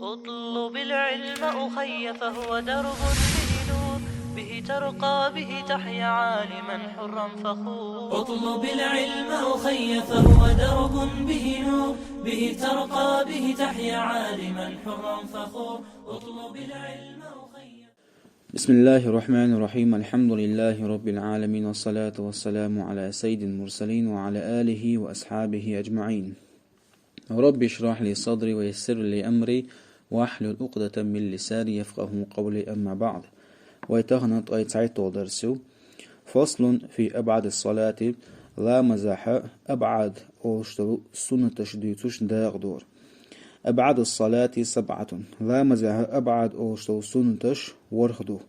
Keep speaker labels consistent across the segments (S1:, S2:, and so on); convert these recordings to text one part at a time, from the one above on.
S1: اطلب العلم أخي فهو درب به نور، به ترقى به تحيا عالما حرا فخور.
S2: اطلب العلم أخي فهو درب به نور، به ترقى به تحيا عالما حرا فخور. اطلب العلم أخي.
S3: بسم الله الرحمن الرحيم. الحمد لله رب العالمين، والصلاة والسلام على سيد المرسلين وعلى آله وأصحابه أجمعين. رب اشرح لي صدري ويسر لي أمري واحلل عقدة من لساني يفقه قولي. أما بعد، ويتهنط أيتعيت درسو فصل في أبعد الصلاة. لا مزاح أبعد أوشتو سنة تشديتوش داغ دور. أبعد الصلاة 7. لا مزاح أبعد أوشتو سنتش ورخدو.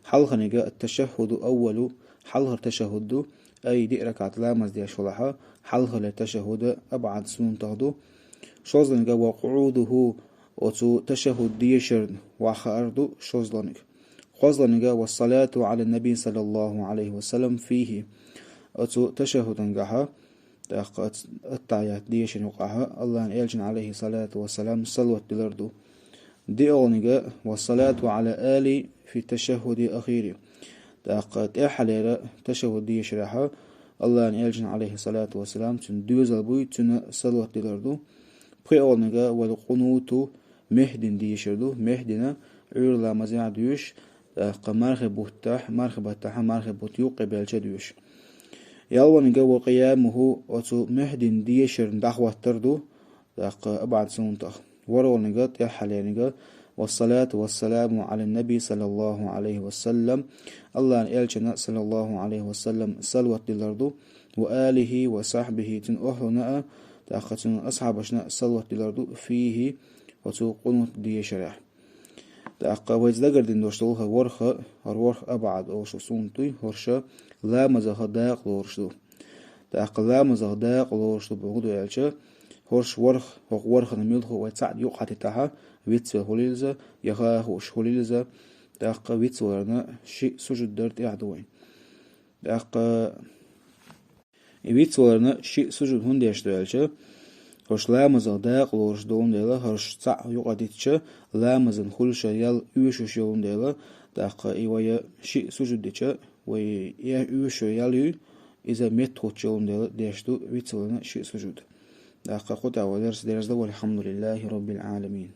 S3: حلخنجا التشهد أول حلخ التشهد أي دي ركعت لا مزدي شلحة حلخ التشهد أبعد سنن تغدو. شوزلنجا وقعوده وتو تشهد ديشرن وخاردو شوزلنج. خوزلنجا والصلاة على النبي صلى الله عليه وسلم فيه وتو تشهدنجها تأقت التعيات ديشن وقعها الله يلجن عليه الصلاة والسلام صلوة دلردو. دي أغنجا والصلاة على آلي في التشهد أخيري تأقت إحليرا تشهد ديشرها الله يلجن عليه الصلاة والسلام تن دوزل بوي تن صلوة دلردو. بخي أغنجا والقنوت مهدن ديشردو مهدنا عيرلا مزيع ديوش مرخب بوتح مرخب بتاح مرخب بوتيوق بيلجا ديوش. يالوانجا وقيامه وتو مهدن ديشر دعوة تردو أبعد سنتخ ورونجا يحلينجا. والصلاة والسلام على النبي صلى الله عليه وسلم الله يلجنا صلى الله عليه وسلم صلوة دلردو وآله وصحبه تن أحرنا تأخذن أصحابشنا صلوة دلردو فيه وتو قنوت ديشرح تأقى ويزدقر دين دوشتوها ورخ أبعد أوشو سنتي هرشا لا مزاق داق لورشدو. تأقى لا مزاق داق لورشدو بغدو يلجا هرش ورخ نميلخو ويتسعد يوقع تتاها ويتسوى هوليلزا يخاه وش هوليلزا. تأقى ويتسوى لنا شيء سجد درت يعدوين. تأقى ويتسوى لنا شيء سجد هندي يشتو يلجا هرش لا مزاق داق لورشدون ديلا هرش تسع يوقع تتشا لا مزن خلشا يال يوشوش يون ديلا. تأقى إيويا شيء سجد ديشا ويا يوشو ياليو إذا ميتخوش يون ديلا ديشتو ويتسوى لنا شيء سجد. تأقى قطع ودرس درس والحمد لله رب العالمين.